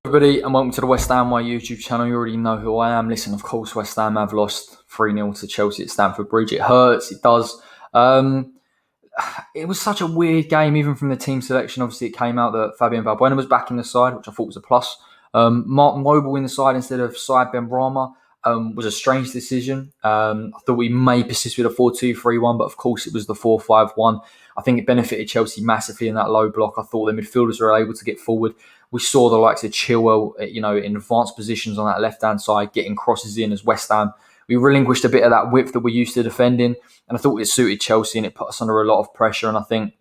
Everybody, and welcome to the West Ham My YouTube channel. You already know who I am. Listen, of course, West Ham have lost 3-0 to Chelsea at Stamford Bridge. It hurts, it does. It was such a weird game, even from the team selection. Obviously, it came out that Bowen was back in the side, which I thought was a plus. Mark Noble in the side instead of Said Benrahma was a strange decision. I thought we may persist with a 4-2-3-1, but of course it was the 4-5-1. I think it benefited Chelsea massively in that low block. I thought the midfielders were able to get forward. We saw the likes of Chilwell, in advanced positions on that left-hand side, getting crosses in as West Ham. We relinquished a bit of that width that we're used to defending, and I thought it suited Chelsea and it put us under a lot of pressure. And I think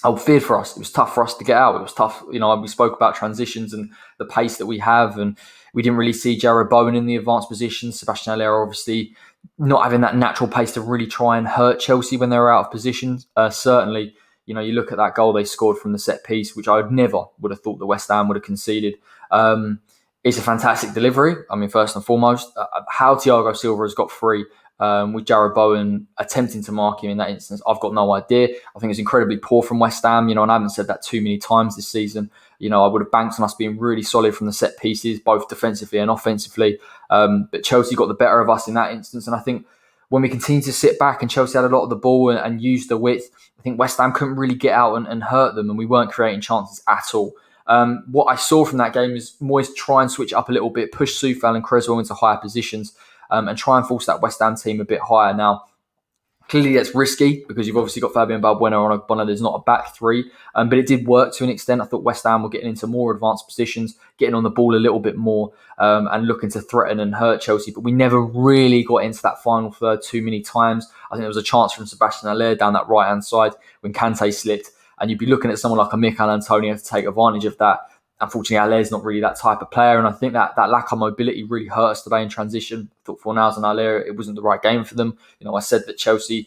I feared for us. It was tough for us to get out. It was tough. We spoke about transitions and the pace that we have, and we didn't really see Jarrod Bowen in the advanced positions. Sebastian Haller obviously not having that natural pace to really try and hurt Chelsea when they were out of position. Certainly, you look at that goal they scored from the set piece, which I never would have thought the West Ham would have conceded. It's a fantastic delivery. I mean, first and foremost, how Thiago Silva has got free with Jarrod Bowen attempting to mark him in that instance, I've got no idea. I think it's incredibly poor from West Ham, and I haven't said that too many times this season. I would have banked on us being really solid from the set pieces, both defensively and offensively. But Chelsea got the better of us in that instance. And I think when we continued to sit back and Chelsea had a lot of the ball and used the width, I think West Ham couldn't really get out and hurt them, and we weren't creating chances at all. What I saw from that game is Moyes try and switch up a little bit, push Coufal and Cresswell into higher positions, and try and force that West Ham team a bit higher. Now, clearly that's risky because you've obviously got Fabian Balbuena on a Bonner. There's not a back three, but it did work to an extent. I thought West Ham were getting into more advanced positions, getting on the ball a little bit more, and looking to threaten and hurt Chelsea. But we never really got into that final third too many times. I think there was a chance from Sebastian Haller down that right-hand side when Kante slipped, and you'd be looking at someone like a Mikel Antonio to take advantage of that. Unfortunately, Haller's not really that type of player, and I think that lack of mobility really hurt us today in transition. I thought Fornals and Haller, it wasn't the right game for them. I said that Chelsea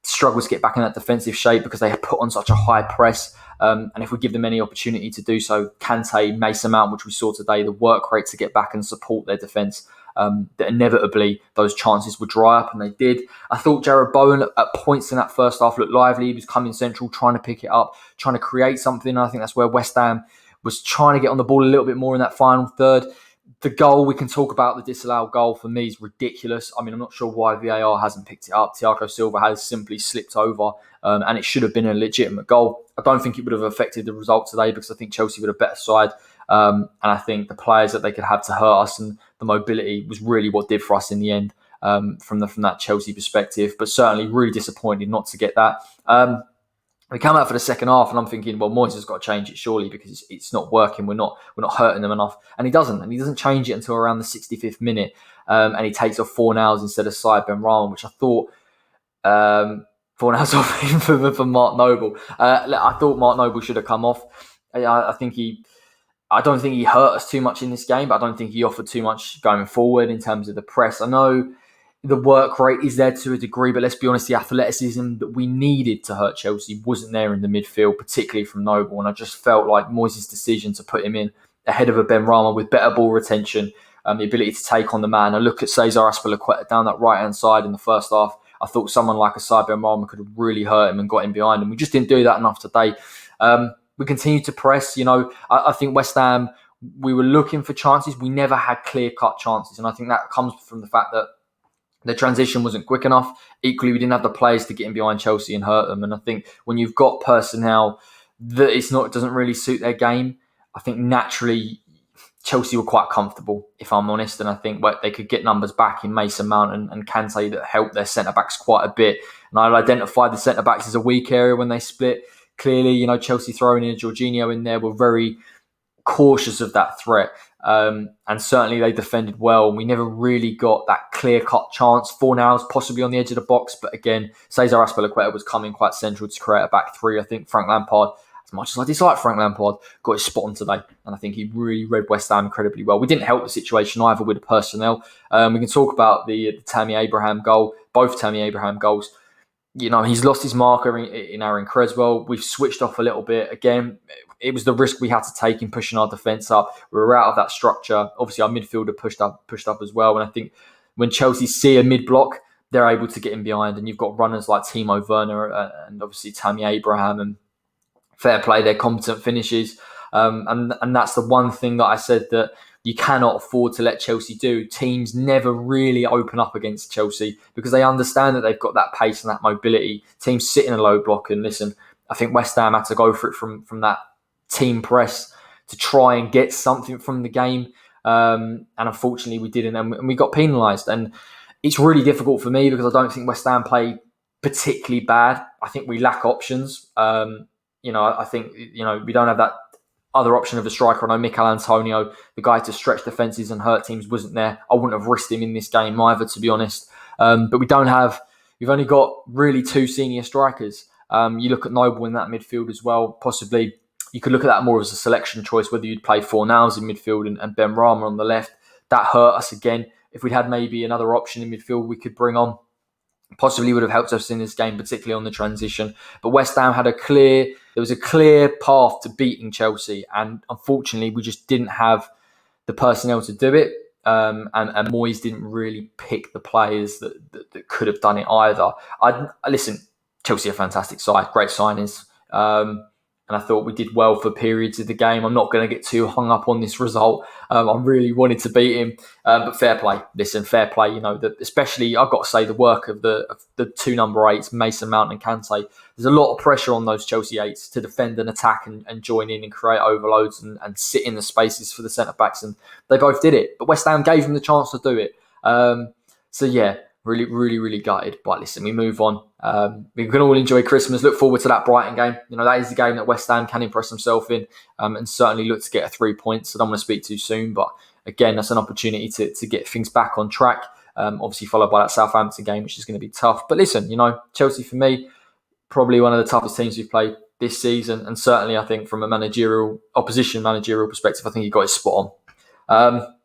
struggled to get back in that defensive shape because they had put on such a high press, and if we give them any opportunity to do so, Kante, Mason Mount, which we saw today, the work rate to get back and support their defence, that inevitably those chances would dry up, and they did. I thought Jarrod Bowen at points in that first half looked lively. He was coming central, trying to pick it up, trying to create something. And I think that's where West Ham was trying to get on the ball a little bit more in that final third. The goal, we can talk about the disallowed goal, for me is ridiculous. I mean, I'm not sure why VAR hasn't picked it up. Thiago Silva has simply slipped over, and it should have been a legitimate goal. I don't think it would have affected the result today because I think Chelsea were a better side, and I think the players that they could have to hurt us and the mobility was really what did for us in the end, from that Chelsea perspective. But certainly really disappointed not to get that. We come out for the second half, and I'm thinking, well, Moyes has got to change it surely because it's not working. We're not hurting them enough, and he doesn't change it until around the 65th minute, and he takes off Fornals instead of Said Benrahma, which I thought Fornals off him for Mark Noble. I thought Mark Noble should have come off. I don't think he hurt us too much in this game, but I don't think he offered too much going forward in terms of the press. I know the work rate is there to a degree, but let's be honest, the athleticism that we needed to hurt Chelsea wasn't there in the midfield, particularly from Noble. And I just felt like Moyes' decision to put him in ahead of a Benrahma with better ball retention, the ability to take on the man. I look at Cesar Azpilicueta down that right-hand side in the first half. I thought someone like a Said Benrahma could have really hurt him and got him behind him. We just didn't do that enough today. We continued to press. I think West Ham, we were looking for chances. We never had clear-cut chances. And I think that comes from the fact that the transition wasn't quick enough. Equally, we didn't have the players to get in behind Chelsea and hurt them. And I think when you've got personnel that it doesn't really suit their game, I think naturally Chelsea were quite comfortable, if I'm honest. And I think they could get numbers back in Mason Mount and Kante that helped their centre-backs quite a bit. And I identified the centre-backs as a weak area when they split. Clearly, Chelsea throwing in Jorginho in there were very cautious of that threat. And certainly they defended well, and we never really got that clear-cut chance. Fornals possibly on the edge of the box, but again, Cesar Azpilicueta was coming quite central to create a back three. I think Frank Lampard, as much as I dislike Frank Lampard, got his spot on today, and I think he really read West Ham incredibly well. We didn't help the situation either with the personnel. We can talk about the Tammy Abraham goal, both Tammy Abraham goals. He's lost his marker in Aaron Cresswell. We've switched off a little bit. Again, it was the risk we had to take in pushing our defence up. We were out of that structure. Obviously, our midfielder pushed up as well. And I think when Chelsea see a mid-block, they're able to get in behind. And you've got runners like Timo Werner and obviously Tammy Abraham. And fair play, they're competent finishes. And that's the one thing that I said that you cannot afford to let Chelsea do. Teams never really open up against Chelsea because they understand that they've got that pace and that mobility. Teams sit in a low block, and listen, I think West Ham had to go for it from that team press to try and get something from the game. And unfortunately we didn't, and we got penalised. And it's really difficult for me because I don't think West Ham play particularly bad. I think we lack options. I think we don't have that other option of a striker. I know Mikel Antonio, the guy to stretch defences and hurt teams, wasn't there. I wouldn't have risked him in this game either, to be honest. But we've only got really two senior strikers. You look at Noble in that midfield as well. Possibly you could look at that more as a selection choice, whether you'd play Fornals in midfield and Benrahma on the left. That hurt us again. If we'd had maybe another option in midfield we could bring on, possibly would have helped us in this game, particularly on the transition. But West Ham had there was a clear path to beating Chelsea, and unfortunately we just didn't have the personnel to do it. And Moyes didn't really pick the players that could have done it either. Listen, Chelsea are a fantastic side, great signings. And I thought we did well for periods of the game. I'm not going to get too hung up on this result. I really wanted to beat him, but fair play. Listen, fair play. Especially I've got to say the work of the two number 8s, Mason Mount and Kante. There's a lot of pressure on those Chelsea 8s to defend and attack and join in and create overloads and sit in the spaces for the centre backs, and they both did it. But West Ham gave them the chance to do it. So yeah. Really, really, really gutted. But listen, we move on. We can all enjoy Christmas. Look forward to that Brighton game. That is the game that West Ham can impress themselves in, and certainly look to get 3 points. I don't want to speak too soon, but again, that's an opportunity to get things back on track. Obviously followed by that Southampton game, which is going to be tough. But listen, Chelsea for me, probably one of the toughest teams we've played this season, and certainly I think from a opposition managerial perspective, I think he got his spot on.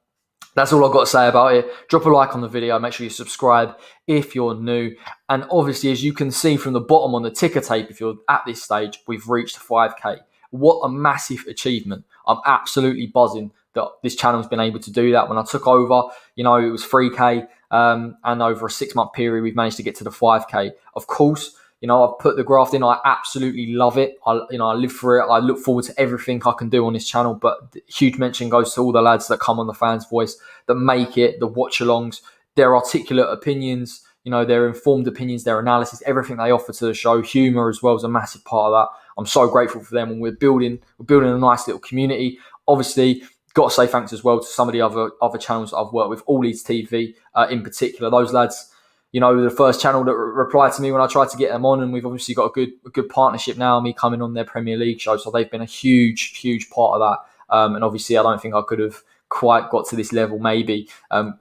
That's all I've got to say about it. Drop a like on the video. Make sure you subscribe if you're new. And obviously, as you can see from the bottom on the ticker tape, if you're at this stage, we've reached 5K. What a massive achievement. I'm absolutely buzzing that this channel's been able to do that. When I took over, it was 3K. And over a 6-month period, we've managed to get to the 5K. Of course, I've put the graft in. I absolutely love it. I live for it. I look forward to everything I can do on this channel. But huge mention goes to all the lads that come on the Fans Voice, that make it, the watch-alongs, their articulate opinions, their informed opinions, their analysis, everything they offer to the show. Humour as well is a massive part of that. I'm so grateful for them, and we're building a nice little community. Obviously, got to say thanks as well to some of the other channels that I've worked with, All Leeds TV in particular. Those lads, the first channel that replied to me when I tried to get them on, and we've obviously got a good partnership now, me coming on their Premier League show. So they've been a huge, huge part of that. And obviously, I don't think I could have quite got to this level maybe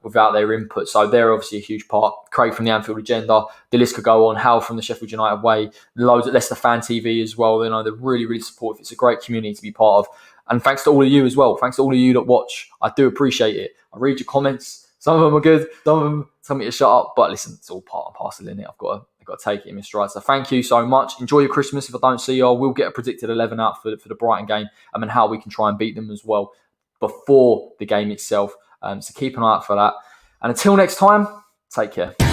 without their input. So they're obviously a huge part. Craig from the Anfield Agenda, the list could go on. Hal from the Sheffield United Way, loads at Leicester Fan TV as well. They're really, really supportive. It's a great community to be part of. And thanks to all of you as well. Thanks to all of you that watch. I do appreciate it. I read your comments. Some of them are good. Some of them tell me to shut up. But listen, it's all part and parcel in it. I've got to take it in my stride. So thank you so much. Enjoy your Christmas. If I don't see you, I will get a predicted 11 out for the Brighton game, and how we can try and beat them as well before the game itself. So keep an eye out for that. And until next time, take care.